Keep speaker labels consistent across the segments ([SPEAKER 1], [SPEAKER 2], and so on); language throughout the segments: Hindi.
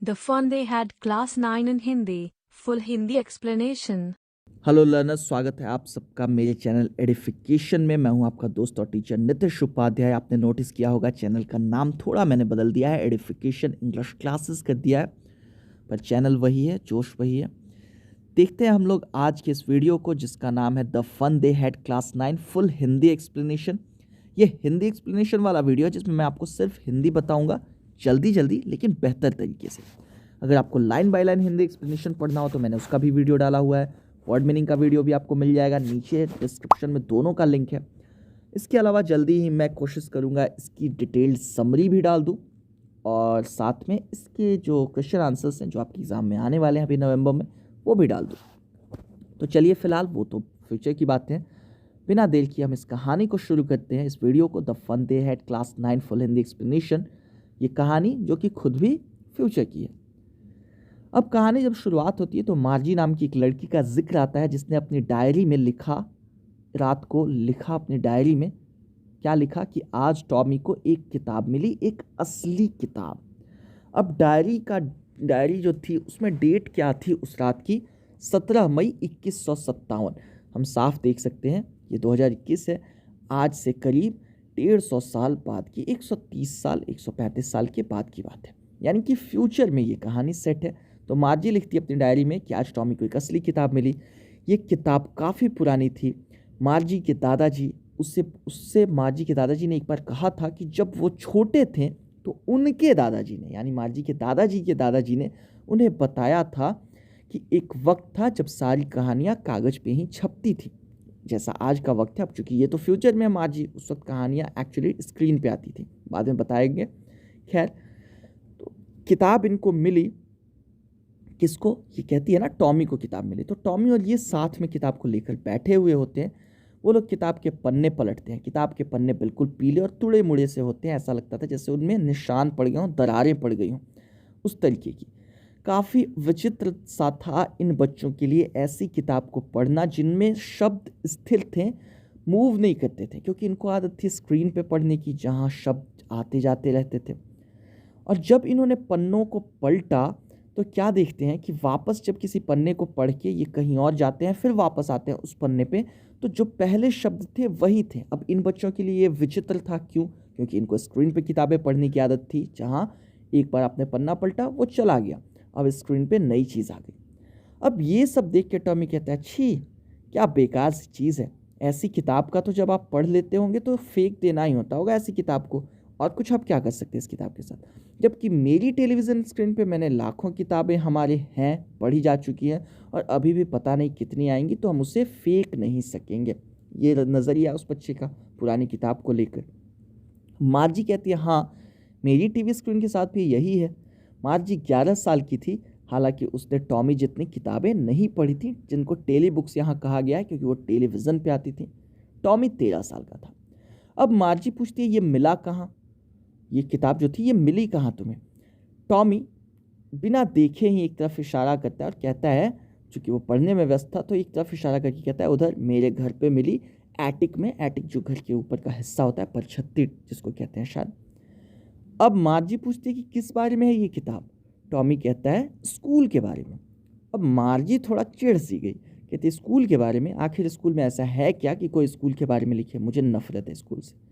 [SPEAKER 1] The fun they had class 9 in Hindi, full Hindi explanation.
[SPEAKER 2] Hello learners, स्वागत है आप सबका मेरे चैनल एडिफिकेशन में। मैं हूं आपका दोस्त और टीचर नितिश उपाध्याय। आपने नोटिस किया होगा चैनल का नाम थोड़ा मैंने बदल दिया है, एडिफिकेशन इंग्लिश क्लासेस कर दिया है, पर चैनल वही है, जोश वही है। देखते हैं हम लोग आज के इस वीडियो को जिसका नाम है the fun they had class 9 full Hindi explanation. ये हिंदी एक्सप्लेनेशन वाला वीडियो है जिसमें मैं आपको सिर्फ हिंदी बताऊँगा, जल्दी जल्दी लेकिन बेहतर तरीके से। अगर आपको line by line Hindi explanation पढ़ना हो तो मैंने उसका भी वीडियो डाला हुआ है, वर्ड मीनिंग का वीडियो भी आपको मिल जाएगा, नीचे डिस्क्रिप्शन में दोनों का लिंक है। इसके अलावा जल्दी ही मैं कोशिश करूंगा इसकी डिटेल्ड समरी भी डाल दूं और साथ में इसके जो क्वेश्चन आंसर्स हैं जो आपके एग्ज़ाम में आने वाले हैं अभी नवंबर में, वो भी डाल दूं। तो चलिए फ़िलहाल वो तो फ्यूचर की बातें हैं, बिना देर किए हम इस कहानी को शुरू करते हैं, इस वीडियो को। The fun they had class 9 full Hindi explanation. ये कहानी जो कि खुद भी फ्यूचर की है। अब कहानी जब शुरुआत होती है तो मार्जी नाम की एक लड़की का जिक्र आता है जिसने अपनी डायरी में लिखा, रात को लिखा अपनी डायरी में, क्या लिखा कि आज टॉमी को एक किताब मिली, एक असली किताब। अब डायरी जो थी उसमें डेट क्या थी उस रात की, 17 मई 2157। हम साफ देख सकते हैं ये 2021 है, आज से करीब 150 साल बाद की, 130 साल 135 साल के बाद की बात है, यानी कि फ्यूचर में ये कहानी सेट है। तो मार्जी लिखती है अपनी डायरी में कि आज टॉमी को एक असली किताब मिली। ये किताब काफ़ी पुरानी थी। मार्जी के दादाजी उससे मार्जी के दादाजी ने एक बार कहा था कि जब वो छोटे थे तो उनके दादाजी ने, यानी मार्जी के दादाजी ने उन्हें बताया था कि एक वक्त था जब सारी कहानियाँ कागज़ पे ही छपती थी, जैसा आज का वक्त है। अब चूँकि ये तो फ्यूचर में मार्जी, उस वक्त कहानियाँ एक्चुअली स्क्रीन पे आती थी, बाद में बताएंगे। खैर, तो किताब इनको मिली, किसको, ये कहती है ना टॉमी को किताब मिली। तो टॉमी और ये साथ में किताब को लेकर बैठे हुए होते हैं। वो लोग किताब के पन्ने पलटते हैं। किताब के पन्ने बिल्कुल पीले और तुड़े मुड़े से होते हैं, ऐसा लगता था जैसे उनमें निशान पड़ गए हों, दरारें पड़ गई हों, उस तरीके की। काफ़ी विचित्र सा था इन बच्चों के लिए ऐसी किताब को पढ़ना जिनमें शब्द स्थिर थे, मूव नहीं करते थे, क्योंकि इनको आदत थी स्क्रीन पे पढ़ने की जहाँ शब्द आते जाते रहते थे। और जब इन्होंने पन्नों को पलटा तो क्या देखते हैं कि वापस जब किसी पन्ने को पढ़ के ये कहीं और जाते हैं, फिर वापस आते हैं उस पन्ने पे, तो जो पहले शब्द थे वही थे। अब इन बच्चों के लिए ये विचित्र था, क्यों? क्योंकि इनको स्क्रीन पे किताबें पढ़ने की आदत थी, जहाँ एक बार आपने पन्ना पलटा वो चला गया, अब स्क्रीन पे नई चीज़ आ गई। अब ये सब देख के टॉमी कहता है, छी क्या बेकार सी चीज़ है, ऐसी किताब का तो जब आप पढ़ लेते होंगे तो फेंक देना ही होता होगा ऐसी किताब को, और कुछ आप क्या कर सकते हैं इस किताब के साथ। जबकि मेरी टेलीविज़न स्क्रीन पे मैंने लाखों किताबें हमारे हैं, पढ़ी जा चुकी हैं, और अभी भी पता नहीं कितनी आएंगी, तो हम उसे फेंक नहीं सकेंगे। ये नज़रिया उस बच्चे का पुरानी किताब को लेकर। मार्जी कहती है, हाँ मेरी टीवी स्क्रीन के साथ भी यही है। मार्जी 11 साल की थी, हालांकि उसने टॉमी जितनी किताबें नहीं पढ़ी थी, जिनको टेली बुक्स यहाँ कहा गया है क्योंकि वो टेलीविज़न पे आती थी। टॉमी 13 साल का था। अब मार्जी पूछती है, ये मिला कहाँ, ये किताब जो थी ये मिली कहाँ तुम्हें? टॉमी बिना देखे ही एक तरफ इशारा करता है और कहता है, चूँकि वो पढ़ने में व्यस्त था तो एक तरफ इशारा करके कहता है, उधर मेरे घर पे मिली, एटिक में। एटिक जो घर के ऊपर का हिस्सा होता है, परछत्ती जिसको कहते हैं शायद। अब मार्जी पूछती है कि किस बारे में है ये किताब? टॉमी कहता है स्कूल के बारे में। अब मार्जी थोड़ा चिढ़ सी गई, कहती स्कूल के बारे में, आखिर स्कूल में ऐसा है क्या कि कोई स्कूल के बारे में लिखे? मुझे नफरत है स्कूल से।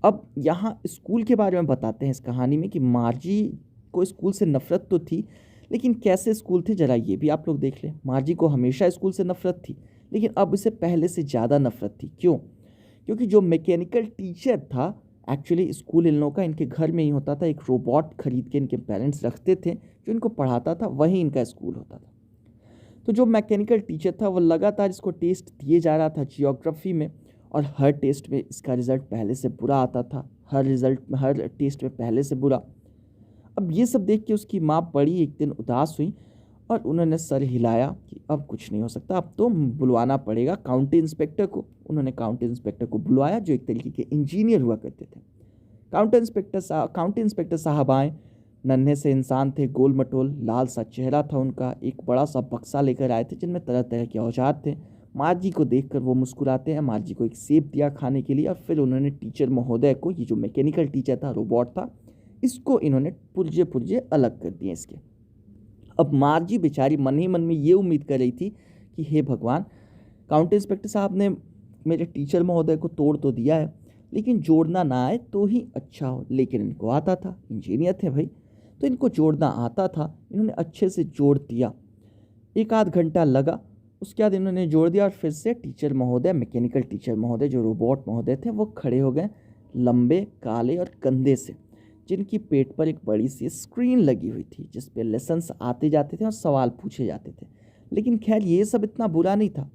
[SPEAKER 2] अब यहाँ स्कूल के बारे में बताते हैं इस कहानी में कि मार्जी को स्कूल से नफरत तो थी, लेकिन कैसे स्कूल थे ज़रा ये भी आप लोग देख लें। मार्जी को हमेशा स्कूल से नफरत थी, लेकिन अब इसे पहले से ज़्यादा नफरत थी। क्यों? क्योंकि जो मैकेनिकल टीचर था, एक्चुअली स्कूल इन लोगों का इनके घर में ही होता था, एक रोबोट खरीद के इनके पेरेंट्स रखते थे जो इनको पढ़ाता था, वही इनका स्कूल होता था। तो जो मैकेनिकल टीचर था वो लगातार इसको टेस्ट दिए जा रहा था जियोग्राफी में, और हर टेस्ट में इसका रिज़ल्ट पहले से बुरा आता था, हर टेस्ट में पहले से बुरा। अब ये सब देख के उसकी माँ बड़ी एक दिन उदास हुई और उन्होंने सर हिलाया कि अब कुछ नहीं हो सकता, अब तो बुलवाना पड़ेगा काउंटी इंस्पेक्टर को। उन्होंने काउंटी इंस्पेक्टर को बुलवाया, जो एक तरीके के इंजीनियर हुआ करते थे। काउंटी इंस्पेक्टर साहब आए, नन्हे से इंसान थे, गोल मटोल, लाल सा चेहरा था उनका, एक बड़ा सा बक्सा लेकर आए थे जिनमें तरह तरह के औजार थे। मार्जी को देखकर वो मुस्कुराते हैं, मार्जी को एक सेब दिया खाने के लिए, और फिर उन्होंने टीचर महोदय को, ये जो मैकेनिकल टीचर था, रोबोट था, इसको इन्होंने पुर्जे पुर्जे अलग कर दिए इसके। अब मार्जी बेचारी मन ही मन में ये उम्मीद कर रही थी कि हे भगवान, काउंटी इंस्पेक्टर साहब ने मेरे टीचर महोदय को तोड़ तो दिया है, लेकिन जोड़ना ना आए तो ही अच्छा हो। लेकिन इनको आता था, इंजीनियर थे भाई, तो इनको जोड़ना आता था। इन्होंने अच्छे से जोड़ दिया, 1 आध घंटा लगा, उसके बाद इन्होंने जोड़ दिया और फिर से टीचर महोदय, मैकेनिकल टीचर महोदय जो रोबोट महोदय थे, वो खड़े हो गए लंबे, काले और कंधे से, जिनकी पेट पर एक बड़ी सी स्क्रीन लगी हुई थी जिस पे लेसन्स आते जाते थे और सवाल पूछे जाते थे। लेकिन खैर ये सब इतना बुरा नहीं था।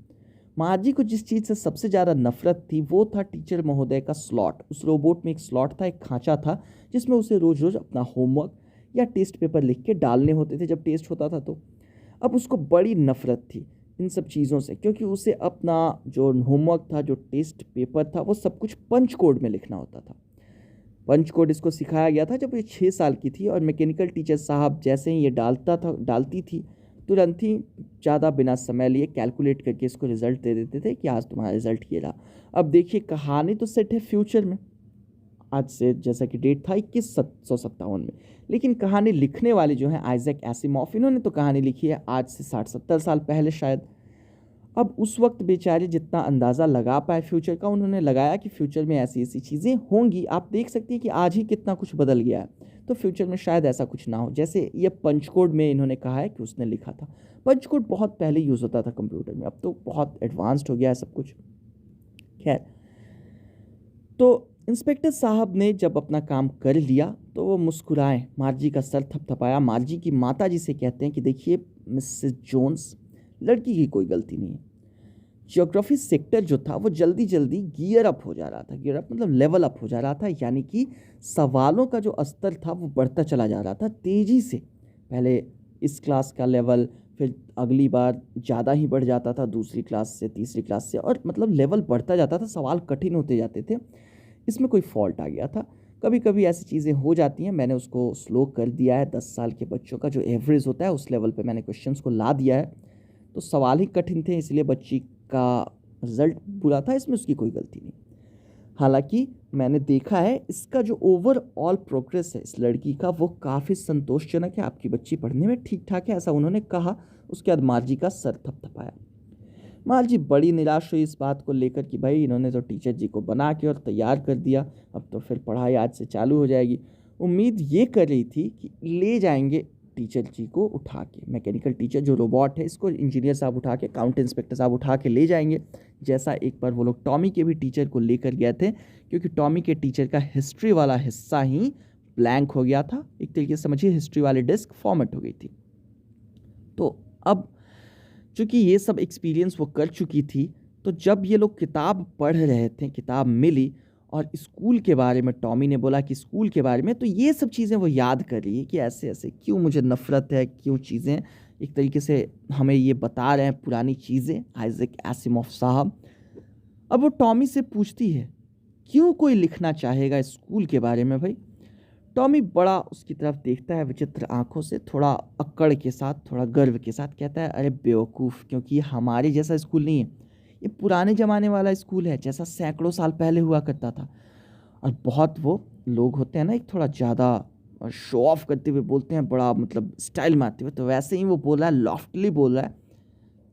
[SPEAKER 2] मार्जी को जिस चीज़ से सबसे ज़्यादा नफरत थी वो था टीचर महोदय का स्लॉट। उस रोबोट में एक स्लॉट था, एक खांचा था, जिसमें उसे रोज़ रोज़ अपना होमवर्क या टेस्ट पेपर लिख के डालने होते थे जब टेस्ट होता था। तो अब उसको बड़ी नफरत थी इन सब चीज़ों से, क्योंकि उसे अपना जो होमवर्क था, जो टेस्ट पेपर था, वो सब कुछ पंच कोड में लिखना होता था। पंच कोड इसको सिखाया गया था जब ये 6 साल की थी, और मैकेनिकल टीचर साहब जैसे ही ये डालती थी, तुरंत ही ज़्यादा बिना समय लिए कैलकुलेट करके इसको रिजल्ट दे देते थे कि आज तुम्हारा रिजल्ट ये रहा। अब देखिए, कहानी तो सेट है फ्यूचर में, आज से जैसा कि डेट था 2157 में, लेकिन कहानी लिखने वाले जो हैं आइजैक एसिमॉफ, इन्होंने तो कहानी लिखी है आज से 60-70 साल पहले शायद। अब उस वक्त बेचारे जितना अंदाज़ा लगा पाए फ्यूचर का, उन्होंने लगाया कि फ्यूचर में ऐसी ऐसी चीज़ें होंगी। आप देख सकते हैं कि आज ही कितना कुछ बदल गया है, तो फ्यूचर में शायद ऐसा कुछ ना हो। जैसे ये पंच कोड में इन्होंने कहा है कि उसने लिखा था। पंच कोड बहुत पहले यूज़ होता था कंप्यूटर में, अब तो बहुत एडवांस्ड हो गया है सब कुछ। खैर, तो इंस्पेक्टर साहब ने जब अपना काम कर लिया तो वो मुस्कुराए, मार्जी का सर थपथपाया, मार्जी की माता जी से कहते हैं कि देखिए मिसेस जोन्स, लड़की की कोई गलती नहीं है। ज्योग्राफी सेक्टर जो था वो जल्दी जल्दी गियर अप हो जा रहा था। गियर अप मतलब लेवल अप हो जा रहा था, यानी कि सवालों का जो स्तर था वो बढ़ता चला जा रहा था तेज़ी से। पहले इस क्लास का लेवल, फिर अगली बार ज़्यादा ही बढ़ जाता था, दूसरी क्लास से, तीसरी क्लास से, और मतलब लेवल बढ़ता जाता था, सवाल कठिन होते जाते थे। इसमें कोई फॉल्ट आ गया था। कभी कभी ऐसी चीज़ें हो जाती हैं, मैंने उसको स्लो कर दिया है। 10 साल के बच्चों का जो एवरेज होता है उस लेवल पे मैंने क्वेश्चंस को ला दिया है। तो सवाल ही कठिन थे, इसलिए बच्ची का रिजल्ट बुरा था, इसमें उसकी कोई गलती नहीं। हालांकि मैंने देखा है इसका जो ओवरऑल प्रोग्रेस है इस लड़की का, वो काफ़ी संतोषजनक है। आपकी बच्ची पढ़ने में ठीक ठाक है, ऐसा उन्होंने कहा। उसके बाद मार्जी का सर थपथपाया। मार्जी बड़ी निराश हुई इस बात को लेकर कि भाई इन्होंने तो टीचर जी को बना के और तैयार कर दिया, अब तो फिर पढ़ाई आज से चालू हो जाएगी। उम्मीद ये कर रही थी कि ले जाएंगे टीचर जी को उठा के, मैकेनिकल टीचर जो रोबोट है इसको इंजीनियर साहब उठा के, काउंटी इंस्पेक्टर साहब उठा के ले जाएंगे, जैसा एक बार वो लोग टॉमी के भी टीचर को लेकर गए थे, क्योंकि टॉमी के टीचर का हिस्ट्री वाला हिस्सा ही ब्लैंक हो गया था। एक तरीके से समझिए हिस्ट्री वाली डिस्क फॉर्मेट हो गई थी। तो अब चूँकि ये सब एक्सपीरियंस वो कर चुकी थी, तो जब ये लोग किताब पढ़ रहे थे, किताब मिली और स्कूल के बारे में टॉमी ने बोला कि स्कूल के बारे में, तो ये सब चीज़ें वो याद कर रही है कि ऐसे ऐसे क्यों मुझे नफ़रत है, क्यों चीज़ें एक तरीके से हमें ये बता रहे हैं पुरानी चीज़ें आइजैक एसिमॉफ साहब। अब वो टॉमी से पूछती है क्यों कोई लिखना चाहेगा स्कूल के बारे में भाई। टॉमी बड़ा उसकी तरफ देखता है विचित्र आंखों से, थोड़ा अक्कड़ के साथ, थोड़ा गर्व के साथ कहता है, अरे बेवकूफ़, क्योंकि ये हमारे जैसा स्कूल नहीं है, ये पुराने ज़माने वाला स्कूल है जैसा सैकड़ों साल पहले हुआ करता था। और बहुत वो लोग होते हैं ना, एक थोड़ा ज़्यादा शो ऑफ करते हुए बोलते हैं, बड़ा मतलब स्टाइल में आते हुए, तो वैसे ही वो बोल रहा है, लॉफ्टली बोल रहा है,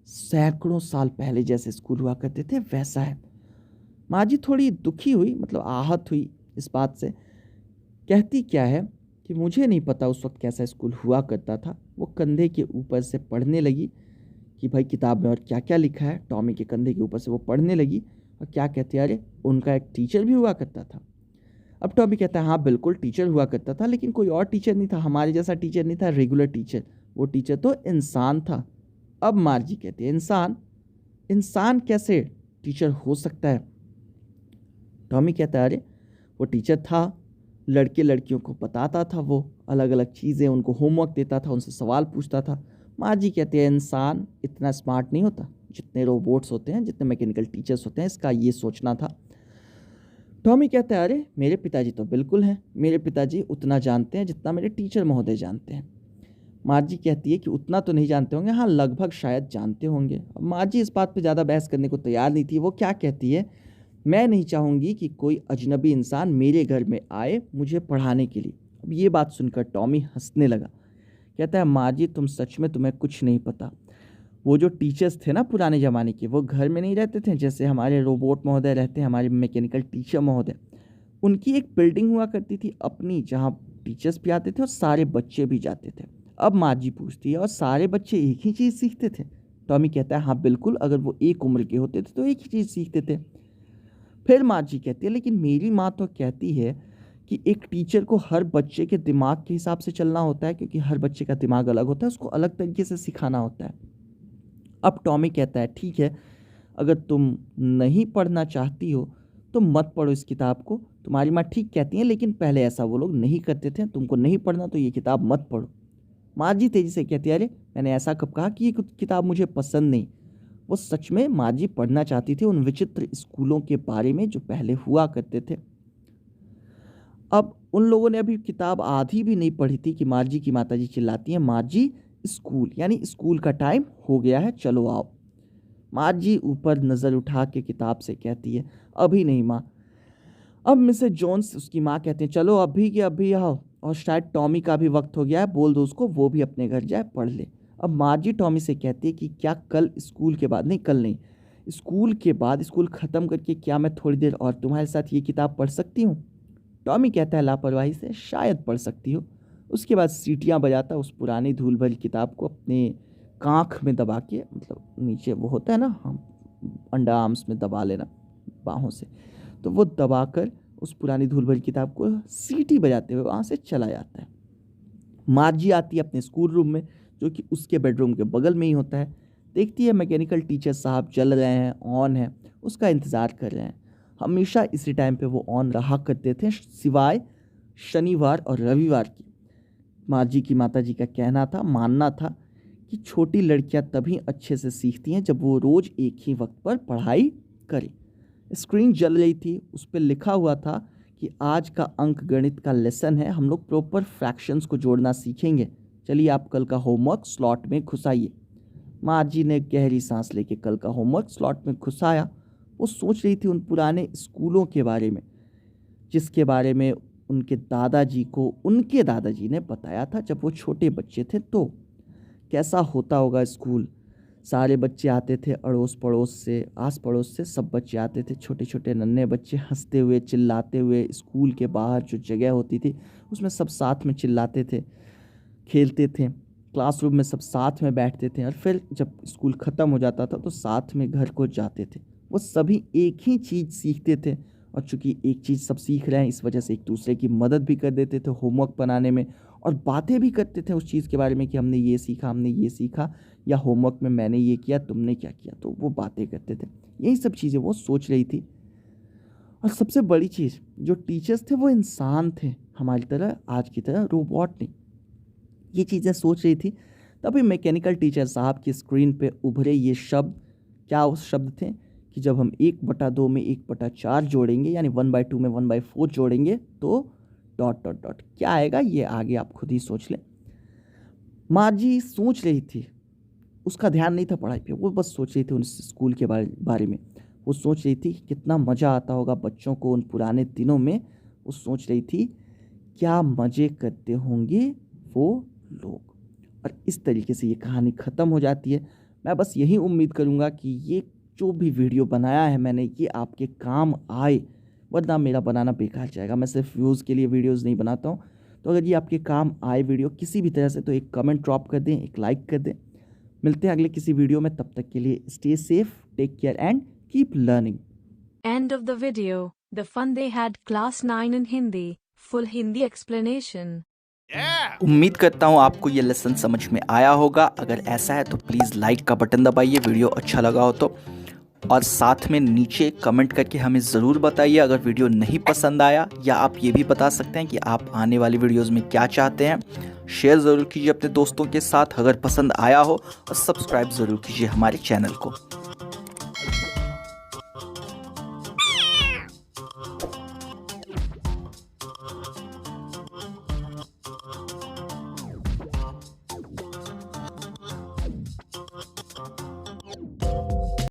[SPEAKER 2] सैकड़ों साल पहले जैसे स्कूल हुआ करते थे वैसा है। माँ जी थोड़ी दुखी हुई, मतलब आहत हुई इस बात से। कहती क्या है कि मुझे नहीं पता उस वक्त कैसा स्कूल हुआ करता था। वो कंधे के ऊपर से पढ़ने लगी कि भाई किताब में और क्या क्या लिखा है। टॉमी के कंधे के ऊपर से वो पढ़ने लगी और क्या कहती है, अरे उनका एक टीचर भी हुआ करता था। अब टॉमी कहता है, हाँ बिल्कुल टीचर हुआ करता था, लेकिन कोई और टीचर नहीं था, हमारे जैसा टीचर नहीं था, रेगुलर टीचर। वो टीचर तो इंसान था। अब मार्जी कहती है, इंसान? इंसान कैसे टीचर हो सकता है? टॉमी कहता है, अरे वो टीचर था, लड़के लड़कियों को बताता था, वो अलग अलग चीज़ें, उनको होमवर्क देता था, उनसे सवाल पूछता था। मार्जी कहते हैं, इंसान इतना स्मार्ट नहीं होता जितने रोबोट्स होते हैं, जितने मैकेनिकल टीचर्स होते हैं, इसका ये सोचना था। टॉमी कहता है, अरे मेरे पिताजी तो बिल्कुल हैं, मेरे पिताजी उतना जानते हैं जितना मेरे टीचर महोदय जानते हैं। मार्जी कहती है कि उतना तो नहीं जानते होंगे, हाँ लगभग शायद जानते होंगे। अब मार्जी इस बात पे ज़्यादा बहस करने को तैयार नहीं थी। वो क्या कहती है, मैं नहीं चाहूँगी कि कोई अजनबी इंसान मेरे घर में आए मुझे पढ़ाने के लिए। अब ये बात सुनकर टॉमी हंसने लगा। कहता है, माँ जी तुम सच में, तुम्हें कुछ नहीं पता। वो जो टीचर्स थे ना पुराने ज़माने के, वो घर में नहीं रहते थे जैसे हमारे रोबोट महोदय रहते हैं, हमारे मैकेनिकल टीचर महोदय। उनकी एक बिल्डिंग हुआ करती थी अपनी, जहाँ टीचर्स भी आते थे और सारे बच्चे भी जाते थे। अब माँ जी पूछती है, और सारे बच्चे एक ही चीज़ सीखते थे? टॉमी कहता है, हाँ बिल्कुल, अगर वो एक उम्र के होते थे तो एक ही चीज़ सीखते थे। फिर माँ जी कहती है, लेकिन मेरी माँ तो कहती है कि एक टीचर को हर बच्चे के दिमाग के हिसाब से चलना होता है, क्योंकि हर बच्चे का दिमाग अलग होता है, उसको अलग तरीके से सिखाना होता है। अब टॉमी कहता है, ठीक है, अगर तुम नहीं पढ़ना चाहती हो तो मत पढ़ो इस किताब को। तुम्हारी माँ ठीक कहती हैं, लेकिन पहले ऐसा वो लोग नहीं करते थे। तुमको नहीं पढ़ना तो ये किताब मत पढ़ो। माँ जी तेजी से कहती है, अरे मैंने ऐसा कब कहा कि ये किताब मुझे पसंद नहीं। वो सच में माँ जी पढ़ना चाहती थी उन विचित्र स्कूलों के बारे में जो पहले हुआ करते थे। अब उन लोगों ने अभी किताब आधी भी नहीं पढ़ी थी कि माँ जी की माता जी चिल्लाती हैं, माँ जी स्कूल, यानी स्कूल का टाइम हो गया है, चलो आओ। माँ जी ऊपर नज़र उठा के किताब से कहती है, अभी नहीं माँ। अब मिसेस जोन्स, उसकी माँ, कहते हैं, चलो अभी के अभी आओ, और शायद टॉमी का भी वक्त हो गया है, बोल दो उसको वो भी अपने घर जाए पढ़ ले। अब माँ जी टॉमी से कहती है कि क्या कल स्कूल के बाद, नहीं कल नहीं, स्कूल के बाद, स्कूल ख़त्म करके क्या मैं थोड़ी देर और तुम्हारे साथ ये किताब पढ़ सकती हूँ? टॉमी कहता है लापरवाही से, शायद पढ़ सकती हो। उसके बाद सीटियाँ बजाता उस पुरानी धूल भरी किताब को अपने कांख में दबा के, मतलब नीचे वो होता है ना, हम अंडर आर्म्स में दबा लेना बाहों से, तो वो दबाकर उस पुरानी धूल भरी किताब को सीटी बजाते हुए वहाँ से चला जाता है। माँ जी आती है अपने स्कूल रूम में, जो कि उसके बेडरूम के बगल में ही होता है। देखती है मैकेनिकल टीचर साहब जल रहे हैं, ऑन है, उसका इंतज़ार कर रहे हैं। हमेशा इसी टाइम पे वो ऑन रहा करते थे, सिवाय शनिवार और रविवार की। माँ जी की माता जी का कहना था, मानना था कि छोटी लड़कियां तभी अच्छे से सीखती हैं जब वो रोज़ एक ही वक्त पर पढ़ाई करें। स्क्रीन जल रही थी, उस पर लिखा हुआ था कि आज का अंक गणित का लेसन है, हम लोग प्रॉपर फ्रैक्शंस को जोड़ना सीखेंगे, चलिए आप कल का होमवर्क स्लॉट में घुसाइए। माँ जी ने गहरी सांस लेके कल का होमवर्क स्लॉट में घुसाया। वो सोच रही थी उन पुराने स्कूलों के बारे में, जिसके बारे में उनके दादाजी को उनके दादाजी ने बताया था जब वो छोटे बच्चे थे। तो कैसा होता होगा स्कूल, सारे बच्चे आते थे, अड़ोस पड़ोस से, आस पड़ोस से सब बच्चे आते थे, छोटे छोटे नन्हे बच्चे, हंसते हुए चिल्लाते हुए। स्कूल के बाहर जो जगह होती थी उसमें सब साथ में चिल्लाते थे, खेलते थे। क्लासरूम में सब साथ में बैठते थे, और फिर जब स्कूल ख़त्म हो जाता था तो साथ में घर को जाते थे। वो सभी एक ही चीज़ सीखते थे, और चूँकि एक चीज़ सब सीख रहे हैं इस वजह से एक दूसरे की मदद भी कर देते थे होमवर्क बनाने में, और बातें भी करते थे उस चीज़ के बारे में कि हमने ये सीखा, हमने ये सीखा, या होमवर्क में मैंने ये किया, तुमने क्या किया। तो वो बातें करते थे, यही सब चीज़ें वो सोच रही थी। और सबसे बड़ी चीज़, जो टीचर्स थे वो इंसान थे, हमारी तरह, आज की तरह रोबोट नहीं। ये चीज़ें सोच रही थी, तभी मैकेनिकल टीचर साहब की स्क्रीन पे उभरे ये शब्द। क्या उस शब्द थे कि जब हम 1/2 में 1/4 जोड़ेंगे, यानी 1/2 में 1/4 जोड़ेंगे, तो ... क्या आएगा ये आगे आप खुद ही सोच लें। माँ जी सोच रही थी, उसका ध्यान नहीं था पढ़ाई पे, वो बस सोच रही थी उन स्कूल के बारे में। वो सोच रही थी कि कितना मज़ा आता होगा बच्चों को उन पुराने दिनों में। वो सोच रही थी क्या मज़े करते होंगे वो लोग। और इस तरीके से ये कहानी ख़त्म हो जाती है। मैं बस यही उम्मीद करूँगा कि ये जो भी वीडियो बनाया है मैंने, ये आपके काम आए, वरना मेरा बनाना बेकार जाएगा। मैं सिर्फ व्यूज़ के लिए वीडियोज़ नहीं बनाता हूँ। तो अगर ये आपके काम आए वीडियो किसी भी तरह से, तो एक कमेंट ड्रॉप कर दें, एक लाइक कर दें। मिलते हैं अगले किसी वीडियो में, तब तक के लिए stay safe, take care and keep learning.
[SPEAKER 1] End of the video. The fun they had. Class 9 in Hindi. Full Hindi explanation.
[SPEAKER 2] उम्मीद करता हूँ आपको ये लेसन समझ में आया होगा। अगर ऐसा है तो प्लीज़ लाइक का बटन दबाइए, वीडियो अच्छा लगा हो तो, और साथ में नीचे कमेंट करके हमें ज़रूर बताइए अगर वीडियो नहीं पसंद आया, या आप ये भी बता सकते हैं कि आप आने वाली वीडियोज़ में क्या चाहते हैं। शेयर ज़रूर कीजिए अपने दोस्तों के साथ अगर पसंद आया हो, और सब्सक्राइब ज़रूर कीजिए हमारे चैनल को।